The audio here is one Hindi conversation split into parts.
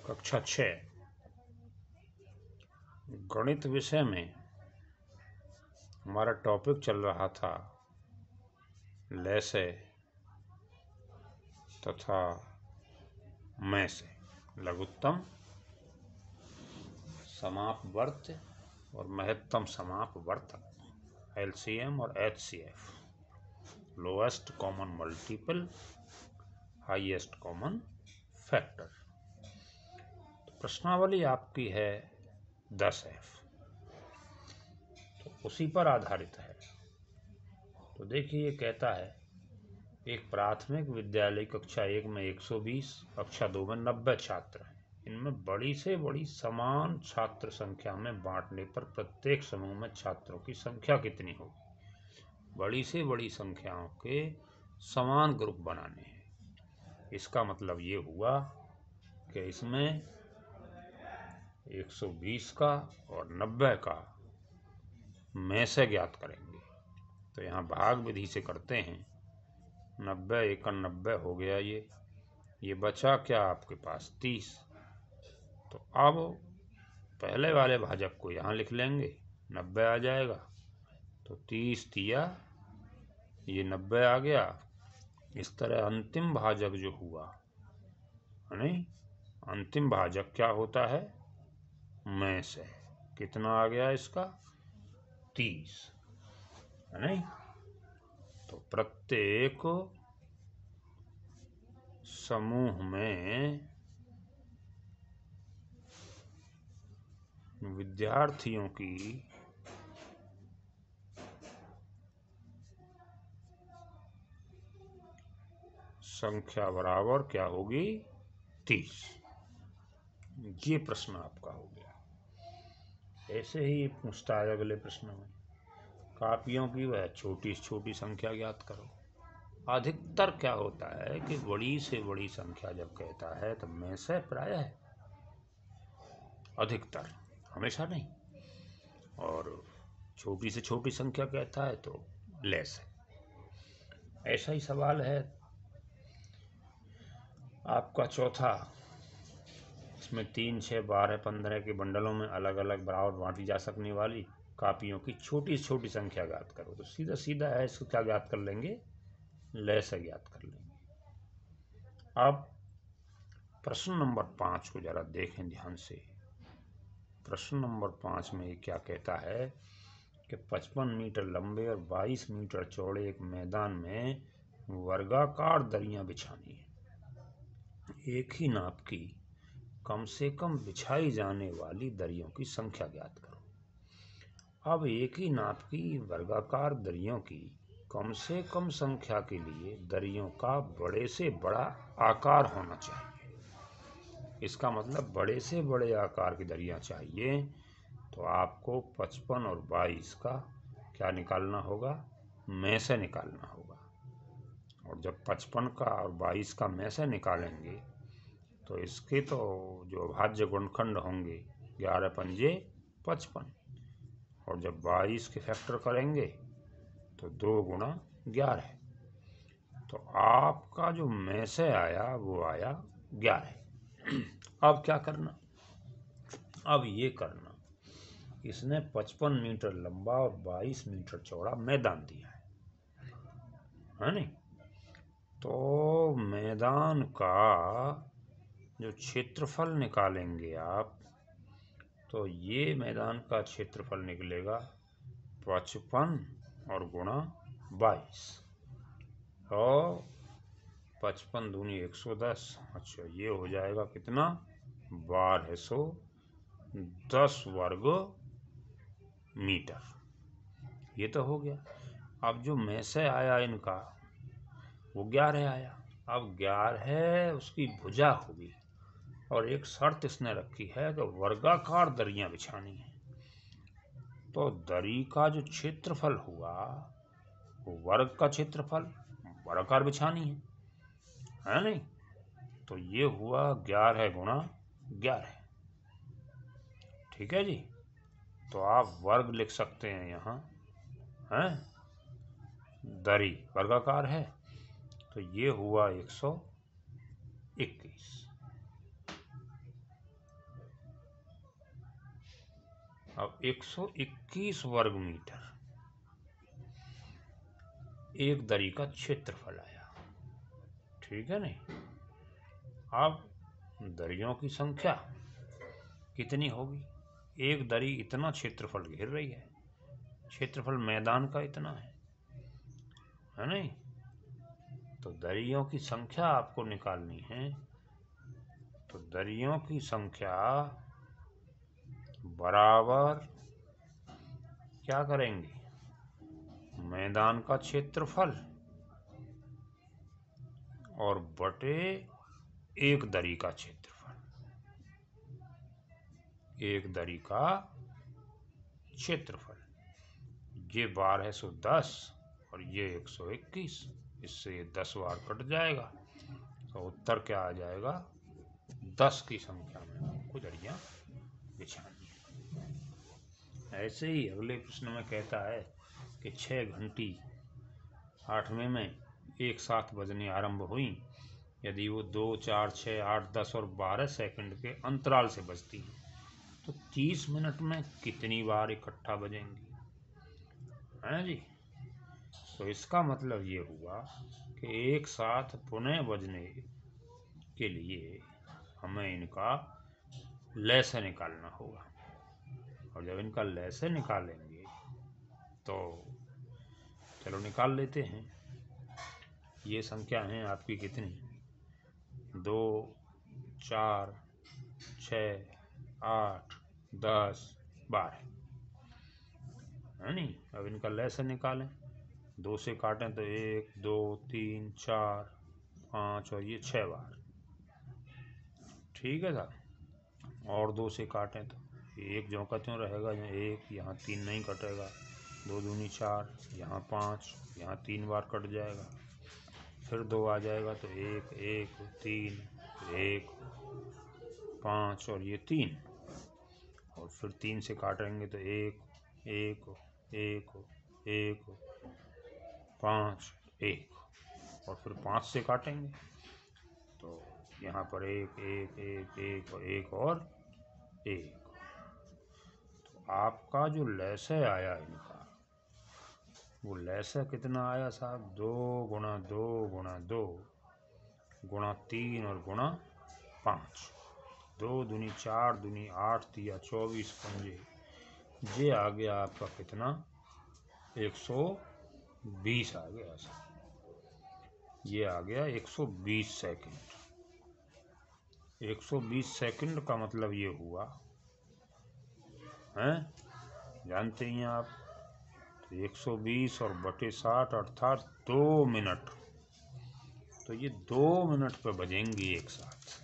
कक्षा 6 गणित विषय में हमारा टॉपिक चल रहा था लैसे तथा मैसे, लघुत्तम समापवर्त और महत्तम समापवर्तक, LCM और HCF, lowest common multiple, highest common factor. तो प्रश्नावली आपकी है 10F, तो उसी पर आधारित है। तो देखिए, ये कहता है एक प्राथमिक विद्यालय कक्षा 1 में 120, कक्षा 2 में 90 छात्र हैं। इनमें बड़ी से बड़ी समान छात्र संख्या में बांटने पर प्रत्येक समूह में छात्रों की संख्या कितनी होगी। बड़ी से बड़ी संख्याओं के समान ग्रुप बनाने हैं। इसका मतलब ये हुआ कि इसमें 120 का और 90 का में से ज्ञात करेंगे। तो यहाँ भाग विधि से करते हैं। 90 × 90 हो गया। ये बचा क्या आपके पास 30। तो अब पहले वाले भाजक को यहाँ लिख लेंगे, 90 आ जाएगा। तो 30 दिया, ये 90 आ गया। इस तरह अंतिम भाजक जो हुआ, नहीं, अंतिम भाजक क्या होता है, में से। कितना आ गया इसका 30, नहीं। तो प्रत्येक समूह में विद्यार्थियों की संख्या बराबर क्या होगी 30। ये प्रश्न आपका हो गया। ऐसे ही पूछता है अगले प्रश्न में, कापियों की वह छोटी से छोटी संख्या ज्ञात करो। अधिकतर क्या होता है कि बड़ी से बड़ी संख्या जब कहता है तो में से प्रायः है, अधिकतर, हमेशा नहीं। और छोटी से छोटी संख्या कहता है तो लेस है। ऐसा ही सवाल है आपका चौथा। इसमें 3, 6, 12, 15 के बंडलों में अलग अलग बराबर बांटी जा सकने वाली कापियों की छोटी से छोटी संख्या ज्ञात करो। तो सीधा सीधा है, इसको क्या ज्ञात कर लेंगे, लय से ज्ञात कर लेंगे। अब प्रश्न नंबर 5 को जरा देखें ध्यान से। प्रश्न नंबर 5 में क्या कहता है कि 55 मीटर लंबे और 22 मीटर चौड़े एक मैदान में वर्गाकार दरियां बिछानी है। एक ही नाप की कम से कम बिछाई जाने वाली दरियों की संख्या ज्ञात करो। अब एक ही नाप की वर्गाकार दरियों की कम से कम संख्या के लिए दरियों का बड़े से बड़ा आकार होना चाहिए। इसका मतलब बड़े से बड़े आकार की दरियां चाहिए। तो आपको 55 और 22 का क्या निकालना होगा, में से निकालना होगा। और जब 55 का और 22 का में से निकालेंगे तो इसके तो जो अभाज्य गुणनखंड होंगे 11 पंजे 55, और जब 22 के फैक्टर करेंगे तो 2 × 11। तो आपका जो में से आया वो आया 11। अब क्या करना, अब ये करना, इसने 55 मीटर लंबा और 22 मीटर चौड़ा मैदान दिया है नहीं। तो मैदान का जो क्षेत्रफल निकालेंगे आप, तो ये मैदान का क्षेत्रफल निकलेगा 55 और गुणा 22, और 55 दूनी 110। अच्छा, ये हो जाएगा कितना, 1210 वर्ग मीटर। ये तो हो गया। अब जो में से आया इनका वो 11 आया। अब 11 उसकी भुजा होगी, और एक शर्त इसने रखी है कि वर्गाकार दरियां बिछानी है। तो दरी का जो क्षेत्रफल हुआ वो वर्ग का क्षेत्रफल, वर्गाकार बिछानी है नहीं। तो ये हुआ 11 × 11। ठीक है जी। तो आप वर्ग लिख सकते हैं यहाँ, हैं, दरी वर्गाकार है तो ये हुआ 121। अब 121 वर्ग मीटर एक दरी का क्षेत्रफल आया, ठीक है नहीं। अब दरियों की संख्या कितनी होगी? एक दरी इतना क्षेत्रफल घेर रही है, क्षेत्रफल मैदान का इतना है नहीं। तो दरियों की संख्या आपको निकालनी है, तो दरियों की संख्या बराबर क्या करेंगे? मैदान का क्षेत्रफल और बटे एक दरी का क्षेत्रफल। एक दरी का क्षेत्रफल, ये 1210 और ये 121, इससे ये 10 बार कट जाएगा, तो उत्तर क्या आ जाएगा? 10 की संख्या में आपको दरियां बिछानी है। ऐसे ही अगले प्रश्न में कहता है कि 6 घंटी 8वें में एक साथ बजने आरंभ हुई यदि वो 2, 4, 6, 8, 10 और 12 सेकंड के अंतराल से बजती हैं तो 30 मिनट में कितनी बार इकट्ठा बजेंगी, है ना जी। तो इसका मतलब ये हुआ कि एक साथ पुनः बजने के लिए हमें इनका लय निकालना होगा, और जब इनका लय निकालेंगे तो चलो निकाल लेते हैं। ये संख्या है आपकी कितनी? 2, 4, 6, 8, 10, 12, है नहीं। अब इनका लय निकालें, 2 से काटें तो 1, 2, 3, 4, 5 और ये 6 बार, ठीक है साहब। और 2 से काटें तो 1 ज्यों का त्यों रहेगा, 1, यहाँ 3 नहीं कटेगा, 2 दूनी 4, यहाँ 5, यहाँ 3 बार कट जाएगा, फिर 2 आ जाएगा तो 1, 1, 3, 1, 5 और ये 3, और फिर 3 से काटेंगे तो 1, 1, 1, 1, 5, 1, और फिर 5 से काटेंगे तो यहाँ पर 1, 1, 1, 1 और 1 और 1। तो आपका जो लय आया इनका, वो लय कितना आया साहब? 2 गुणा 2 गुणा 2 गुणा 3 और गुणा 5, 2 दूनी 4 दूनी 8 तिया 24 पंजे, ये आ गया आपका कितना? 120 आ गया साहब। ये आ गया 120 सेकंड। 120 सेकंड का मतलब ये हुआ हैं, जानते हैं आप, तो 120 और बटे 60 अर्थात 2 मिनट। तो ये 2 मिनट पर बजेंगी एक साथ।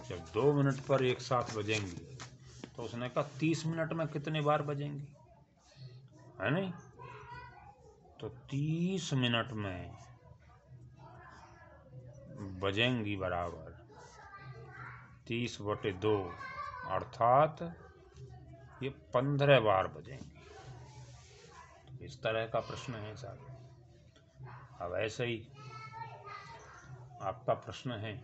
जब 2 मिनट पर एक साथ बजेंगी तो उसने कहा 30 मिनट में कितने बार बजेंगी, है नहीं। तो 30 मिनट में बजेंगी बराबर 30 बटे 2 अर्थात ये 15 बार बजेंगी। तो इस तरह का प्रश्न है साहब। अब ऐसे ही आपका प्रश्न है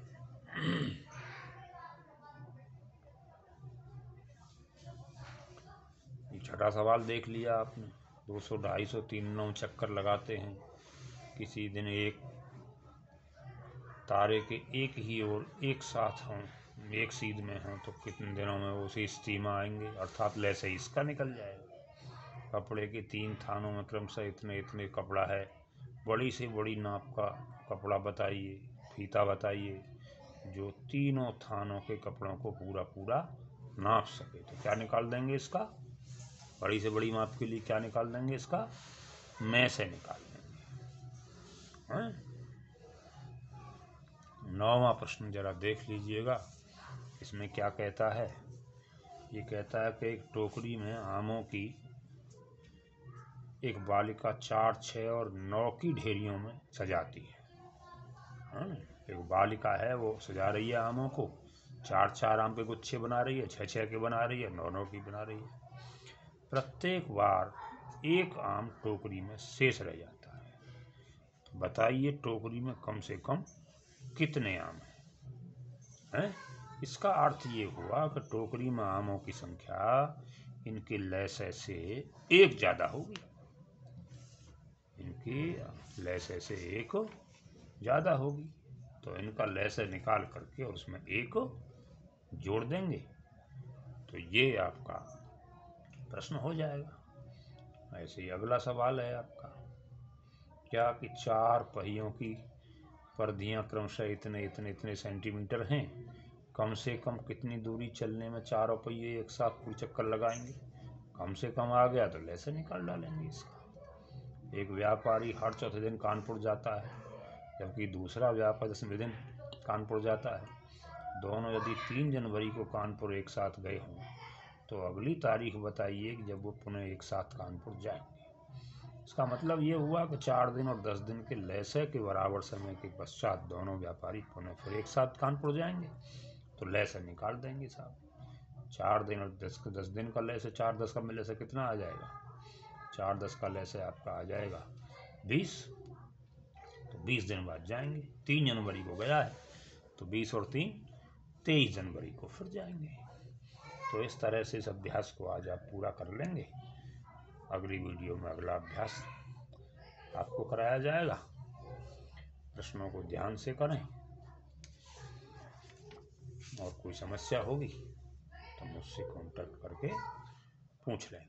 छठा सवाल देख लिया आपने। 200, 250, 3 चक्कर लगाते हैं। किसी दिन एक तारे के एक ही ओर एक साथ हों, एक सीध में हों, तो कितने दिनों में वो उसी स्थिति में आएंगे, अर्थात लय से इसका निकल जाएगा। कपड़े के 3 थानों में क्रमशः इतने इतने कपड़ा है, बड़ी से बड़ी नाप का कपड़ा बताइए, फीता बताइए जो तीनों थानों के कपड़ों को पूरा पूरा नाप सके। तो क्या निकाल देंगे इसका? बड़ी से बड़ी माप के लिए क्या निकाल देंगे इसका? मैं से निकाल देंगे। 9वां प्रश्न जरा देख लीजिएगा। इसमें क्या कहता है? ये कहता है कि एक टोकरी में आमों की एक बालिका 4, 6 और 9 की ढेरियों में सजाती है। एक बालिका है, वो सजा रही है आमों को, 4, 4 आम के गुच्छे बना रही है, 6, 6 के बना रही है, 9, 9 की बना रही है। प्रत्येक बार एक आम टोकरी में शेष रह जाता है। तो बताइए टोकरी में कम से कम कितने आम हैं? इसका अर्थ ये हुआ कि टोकरी में आमों की संख्या इनकी लैसे से एक ज़्यादा होगी, इनकी लैसे से एक ज़्यादा होगी, तो इनका लैसे निकाल करके और उसमें एक जोड़ देंगे तो ये आपका प्रश्न हो जाएगा। ऐसे ही अगला सवाल है आपका, क्या कि चार पहियों की परिधियां क्रमशः इतने इतने इतने सेंटीमीटर हैं, कम से कम कितनी दूरी चलने में चारों पहिए एक साथ पूरे चक्कर लगाएंगे। कम से कम आ गया तो लैसे निकाल डालेंगे इसका। एक व्यापारी हर चौथे दिन कानपुर जाता है, जबकि दूसरा व्यापारी 10वें दिन कानपुर जाता है। दोनों यदि 3 जनवरी को कानपुर एक साथ गए हों तो अगली तारीख बताइए कि जब वो पुनः एक साथ कानपुर जाएंगे। इसका मतलब ये हुआ कि 4 दिन और 10 दिन के लैसे के बराबर समय के पश्चात दोनों व्यापारी पुनः फिर एक साथ कानपुर जाएंगे, तो लैसे निकाल देंगे साहब। 4 दिन और 10 दिन का लैसे, 4-10 का लैसे कितना आ जाएगा, 4-10 का लैसे आपका आ जाएगा 20, तो 20 दिन बाद जाएंगे। 3 जनवरी को गया है तो 20 और 3 23 जनवरी को फिर जाएंगे। तो इस तरह से इस अभ्यास को आज आप पूरा कर लेंगे। अगली वीडियो में अगला अभ्यास आपको कराया जाएगा। प्रश्नों को ध्यान से करें, और कोई समस्या होगी तो मुझसे कांटेक्ट करके पूछ लें।